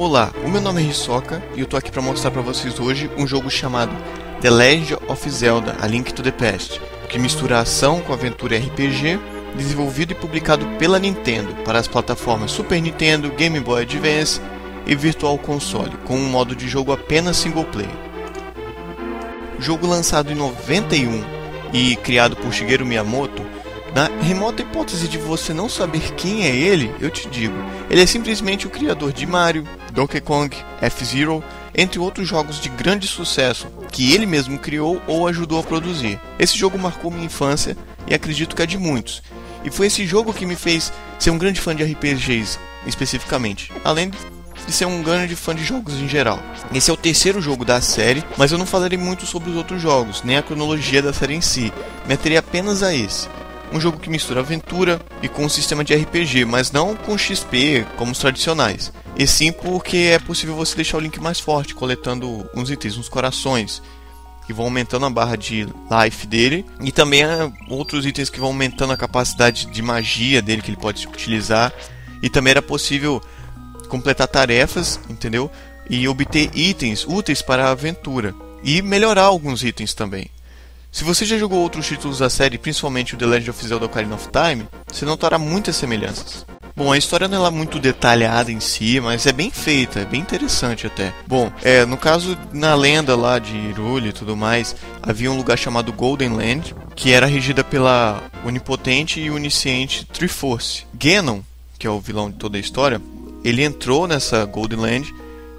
Olá, o meu nome é Hisoka e eu tô aqui para mostrar para vocês hoje um jogo chamado The Legend of Zelda: A Link to the Past, que mistura ação com aventura RPG, desenvolvido e publicado pela Nintendo para as plataformas Super Nintendo, Game Boy Advance e Virtual Console, com um modo de jogo apenas single player. Jogo lançado em 91 e criado por Shigeru Miyamoto. Na remota hipótese de você não saber quem é ele, eu te digo, ele é simplesmente o criador de Mario, Donkey Kong, F-Zero, entre outros jogos de grande sucesso que ele mesmo criou ou ajudou a produzir. Esse jogo marcou minha infância e acredito que é de muitos. E foi esse jogo que me fez ser um grande fã de RPGs, especificamente, além de ser um grande fã de jogos em geral. Esse é o terceiro jogo da série, mas eu não falarei muito sobre os outros jogos, nem a cronologia da série em si, me aterei apenas a esse. Um jogo que mistura aventura e com um sistema de RPG, mas não com XP como os tradicionais. E sim porque é possível você deixar o Link mais forte, coletando uns itens, uns corações, que vão aumentando a barra de life dele. E também outros itens que vão aumentando a capacidade de magia dele, que ele pode utilizar. E também era possível completar tarefas, entendeu? E obter itens úteis para a aventura. E melhorar alguns itens também. Se você já jogou outros títulos da série, principalmente o The Legend of Zelda: Ocarina of Time, você notará muitas semelhanças. Bom, a história não é muito detalhada em si, mas é bem feita, é bem interessante até. Bom, no caso, na lenda lá de Hyrule e tudo mais, havia um lugar chamado Golden Land, que era regida pela onipotente e onisciente Triforce. Ganon, que é o vilão de toda a história, ele entrou nessa Golden Land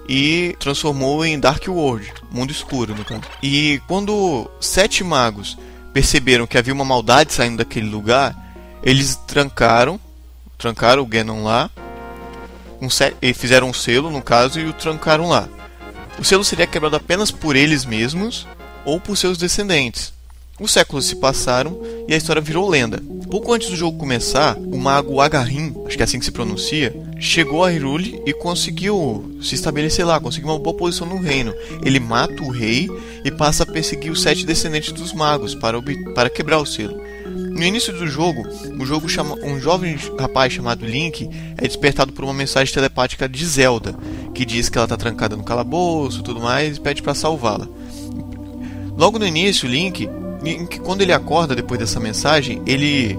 e transformou em Dark World, mundo escuro no caso. E quando 7 magos perceberam que havia uma maldade saindo daquele lugar, eles trancaram o Ganon lá, e fizeram um selo no caso e o trancaram lá. O selo seria quebrado apenas por eles mesmos ou por seus descendentes. Os séculos se passaram e a história virou lenda. Pouco antes do jogo começar, o mago Agarim, acho que é assim que se pronuncia, chegou a Hyrule e conseguiu se estabelecer lá, conseguiu uma boa posição no reino. Ele mata o rei e passa a perseguir os 7 descendentes dos magos para quebrar o selo. No início do jogo, um jovem rapaz chamado Link é despertado por uma mensagem telepática de Zelda, que diz que ela está trancada no calabouço e tudo mais, e pede para salvá-la. Logo no início, Link, quando ele acorda depois dessa mensagem, ele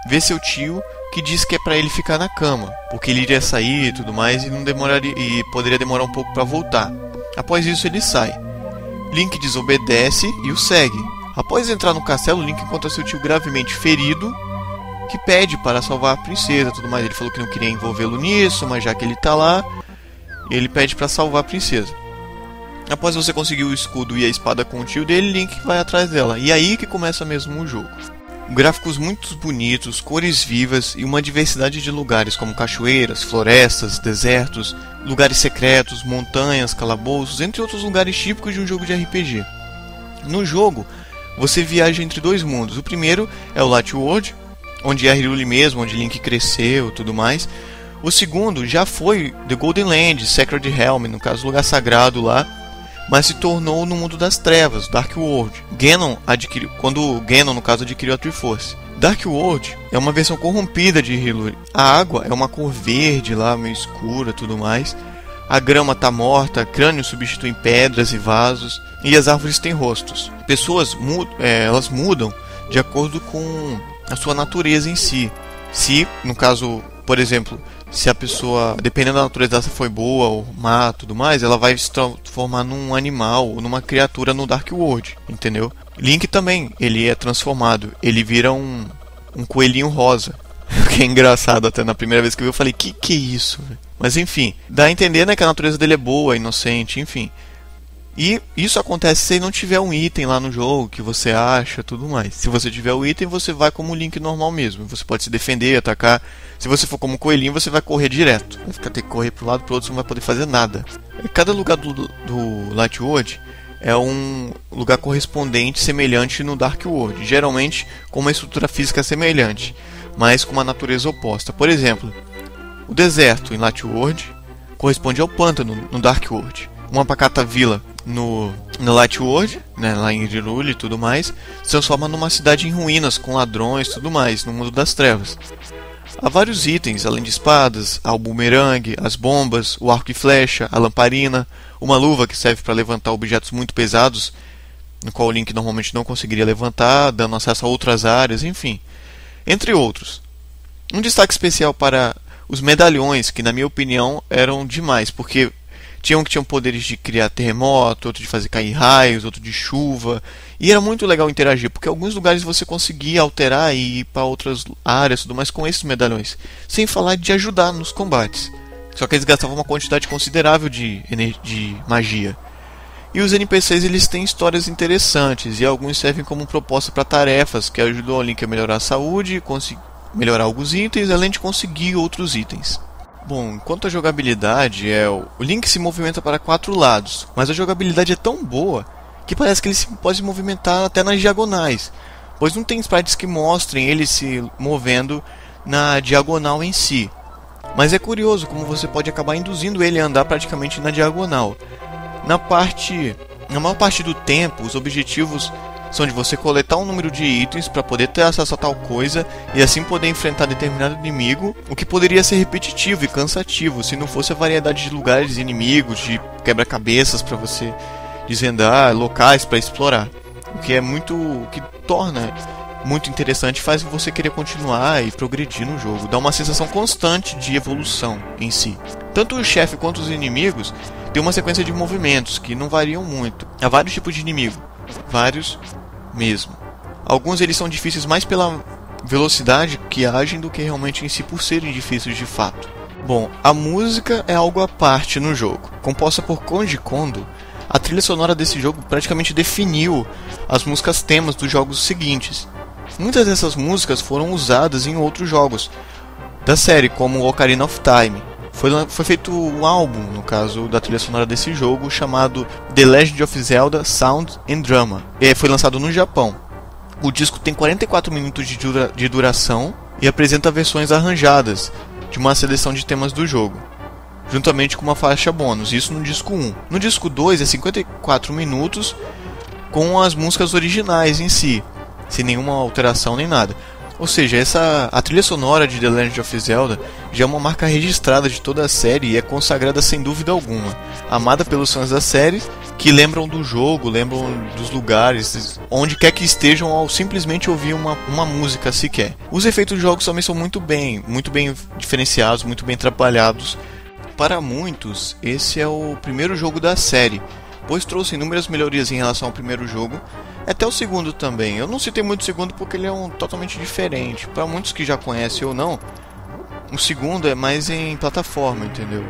vê seu tio que diz que é para ele ficar na cama, porque ele iria sair e tudo mais e poderia demorar um pouco para voltar. Após isso ele sai. Link desobedece e o segue. Após entrar no castelo, Link encontra seu tio gravemente ferido, que pede para salvar a princesa e tudo mais. Ele falou que não queria envolvê-lo nisso, mas já que ele está lá, ele pede para salvar a princesa. Após você conseguir o escudo e a espada com o tio dele, Link vai atrás dela. E aí que começa mesmo o jogo. Gráficos muito bonitos, cores vivas e uma diversidade de lugares como cachoeiras, florestas, desertos, lugares secretos, montanhas, calabouços, entre outros lugares típicos de um jogo de RPG. No jogo, você viaja entre 2 mundos. O primeiro é o Light World, onde é Hyrule mesmo, onde Link cresceu e tudo mais. O segundo já foi The Golden Land, Sacred Realm, no caso, lugar sagrado lá, mas se tornou no mundo das trevas, Dark World. Quando Ganon, no caso, adquiriu a Triforce. Dark World é uma versão corrompida de Hyrule. A água é uma cor verde lá, meio escura, tudo mais. A grama está morta, crânios substituem pedras e vasos, e as árvores têm rostos. Pessoas elas mudam de acordo com a sua natureza em si. Se, no caso, por exemplo, se a pessoa, dependendo da natureza dela, foi boa ou má, tudo mais, ela vai se transformar num animal ou numa criatura no Dark World, entendeu? Link também, ele é transformado, ele vira um coelhinho rosa. Que é engraçado, até na primeira vez que eu vi eu falei, que é isso? Mas enfim, dá a entender, né, que a natureza dele é boa, inocente, enfim. E isso acontece se não tiver um item lá no jogo que você acha, tudo mais. Se você tiver o item, você vai como o Link normal mesmo. Você pode se defender, atacar. Se você for como coelhinho, você vai correr direto. Vai ficar ter que correr para um lado, para o outro, você não vai poder fazer nada. Cada lugar do Light World é um lugar correspondente, semelhante no Dark World. Geralmente com uma estrutura física semelhante, mas com uma natureza oposta. Por exemplo, o deserto em Light World corresponde ao pântano no Dark World. Uma pacata vila no Light World, né, lá em Hyrule e tudo mais, se transforma numa cidade em ruínas, com ladrões e tudo mais, no mundo das trevas. Há vários itens, além de espadas, há o bumerangue, as bombas, o arco e flecha, a lamparina, uma luva que serve para levantar objetos muito pesados, no qual o Link normalmente não conseguiria levantar, dando acesso a outras áreas, enfim, entre outros. Um destaque especial para os medalhões, que na minha opinião eram demais, porque tinham poderes de criar terremoto, outro de fazer cair raios, outro de chuva, e era muito legal interagir, porque em alguns lugares você conseguia alterar e ir para outras áreas, tudo mais com esses medalhões, sem falar de ajudar nos combates. Só que eles gastavam uma quantidade considerável de magia. E os NPCs eles têm histórias interessantes, e alguns servem como proposta para tarefas que ajudam o Link a melhorar a saúde, melhorar alguns itens, além de conseguir outros itens. Bom, quanto à jogabilidade, o Link se movimenta para 4 lados, mas a jogabilidade é tão boa que parece que ele pode se movimentar até nas diagonais, pois não tem sprites que mostrem ele se movendo na diagonal em si. Mas é curioso como você pode acabar induzindo ele a andar praticamente na diagonal. Na maior parte do tempo, os objetivos são de você coletar um número de itens para poder ter acesso a tal coisa e assim poder enfrentar determinado inimigo, o que poderia ser repetitivo e cansativo se não fosse a variedade de lugares inimigos, de quebra-cabeças para você desvendar, locais para explorar, o que torna muito interessante e faz você querer continuar e progredir no jogo, dá uma sensação constante de evolução em si. Tanto o chefe quanto os inimigos têm uma sequência de movimentos que não variam muito. Há vários tipos de inimigo, vários mesmo. Alguns eles são difíceis mais pela velocidade que agem do que realmente em si por serem difíceis de fato. Bom, a música é algo à parte no jogo. Composta por Koji Kondo, a trilha sonora desse jogo praticamente definiu as músicas temas dos jogos seguintes. Muitas dessas músicas foram usadas em outros jogos da série, como Ocarina of Time. Foi feito um álbum, no caso da trilha sonora desse jogo, chamado The Legend of Zelda Sound and Drama. E foi lançado no Japão. O disco tem 44 minutos de duração e apresenta versões arranjadas de uma seleção de temas do jogo, juntamente com uma faixa bônus, isso no disco 1. No disco 2 é 54 minutos com as músicas originais em si, sem nenhuma alteração nem nada. Ou seja, a trilha sonora de The Legend of Zelda já é uma marca registrada de toda a série e é consagrada sem dúvida alguma. Amada pelos fãs da série, que lembram do jogo, lembram dos lugares, onde quer que estejam ao simplesmente ouvir uma música sequer. Os efeitos dos jogos também são muito bem diferenciados, muito bem trabalhados. Para muitos, esse é o primeiro jogo da série, pois trouxe inúmeras melhorias em relação ao primeiro jogo, até o segundo também. Eu não citei muito o segundo porque ele é totalmente diferente. Para muitos que já conhecem ou não, o segundo é mais em plataforma, entendeu?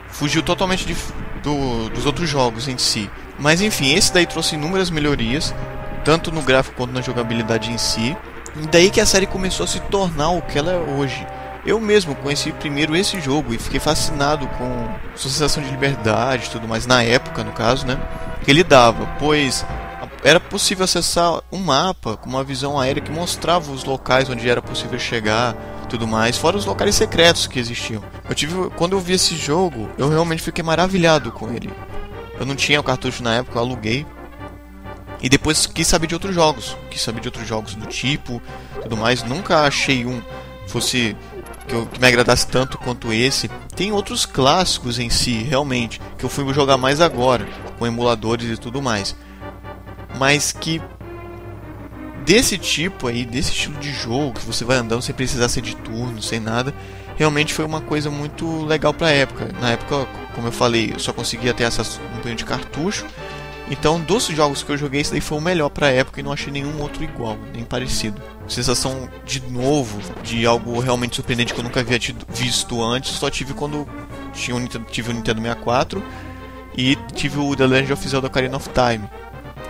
Fugiu totalmente dos outros jogos em si. Mas enfim, esse daí trouxe inúmeras melhorias, tanto no gráfico quanto na jogabilidade em si. E daí que a série começou a se tornar o que ela é hoje. Eu mesmo conheci primeiro esse jogo e fiquei fascinado com sua sensação de liberdade e tudo mais, na época, no caso, né, que ele dava, pois era possível acessar um mapa com uma visão aérea que mostrava os locais onde era possível chegar, tudo mais, fora os locais secretos que existiam. Quando eu vi esse jogo, eu realmente fiquei maravilhado com ele. Eu não tinha o cartucho na época, eu aluguei. E depois quis saber de outros jogos do tipo, tudo mais. Nunca achei que me agradasse tanto quanto esse. Tem outros clássicos em si, realmente, que eu fui jogar mais agora, com emuladores e tudo mais. Mas que desse tipo aí, desse estilo de jogo, que você vai andando sem precisar ser de turno, sem nada, realmente foi uma coisa muito legal pra época. Na época, como eu falei, eu só conseguia ter acesso a um banho de cartucho. Então, dos jogos que eu joguei, esse daí foi o melhor pra época e não achei nenhum outro igual, nem parecido. Sensação de novo, de algo realmente surpreendente que eu nunca havia visto antes, só tive quando tive o Nintendo 64 e tive o The Legend of Zelda Ocarina of Time.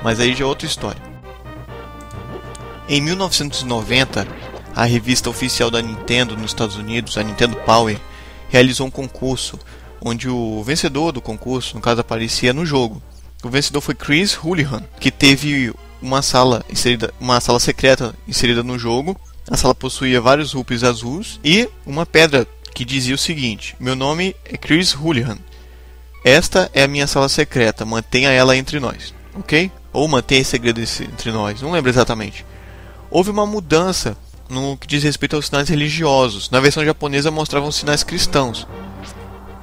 Mas aí já é outra história. Em 1990, a revista oficial da Nintendo nos Estados Unidos, a Nintendo Power, realizou um concurso, onde o vencedor do concurso, no caso, aparecia no jogo. O vencedor foi Chris Houlihan, que teve uma sala secreta inserida no jogo. A sala possuía vários rupes azuis e uma pedra que dizia o seguinte: meu nome é Chris Houlihan. Esta é a minha sala secreta, mantenha ela entre nós, ok? Ou mantenha esse segredo entre nós, não lembro exatamente. Houve uma mudança no que diz respeito aos sinais religiosos. Na versão japonesa mostravam sinais cristãos.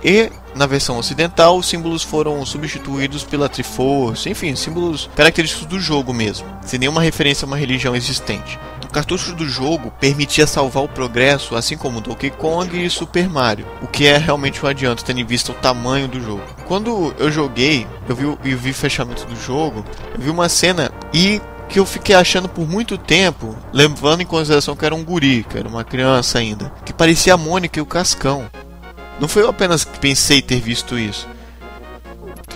E na versão ocidental os símbolos foram substituídos pela Triforce, enfim, símbolos característicos do jogo mesmo, sem nenhuma referência a uma religião existente. O cartucho do jogo permitia salvar o progresso, assim como Donkey Kong e Super Mario, o que é realmente um adianto, tendo em vista o tamanho do jogo. Quando eu joguei, eu vi o fechamento do jogo, eu vi uma cena que eu fiquei achando por muito tempo, levando em consideração que era um guri, que era uma criança ainda, que parecia a Mônica e o Cascão. Não foi eu apenas que pensei ter visto isso,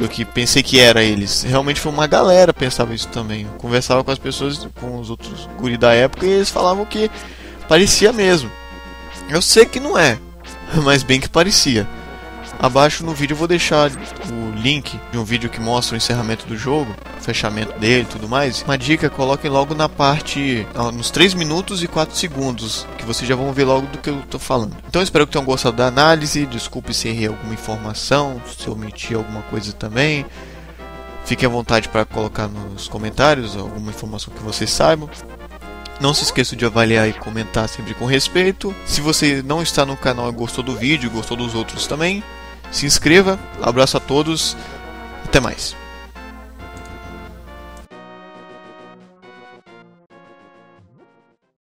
eu que pensei que era eles. Realmente foi uma galera que pensava isso também. Eu conversava com as pessoas, com os outros guri da época, e eles falavam que parecia mesmo. Eu sei que não é, mas bem que parecia. Abaixo no vídeo eu vou deixar o link de um vídeo que mostra o encerramento do jogo, o fechamento dele e tudo mais. Uma dica, coloquem logo na parte, nos 3 minutos e 4 segundos, que vocês já vão ver logo do que eu tô falando. Então espero que tenham gostado da análise, desculpe se errei alguma informação, se eu omiti alguma coisa também. Fiquem à vontade para colocar nos comentários alguma informação que vocês saibam. Não se esqueça de avaliar e comentar sempre com respeito. Se você não está no canal e gostou do vídeo, gostou dos outros também, se inscreva. Abraço a todos, até mais.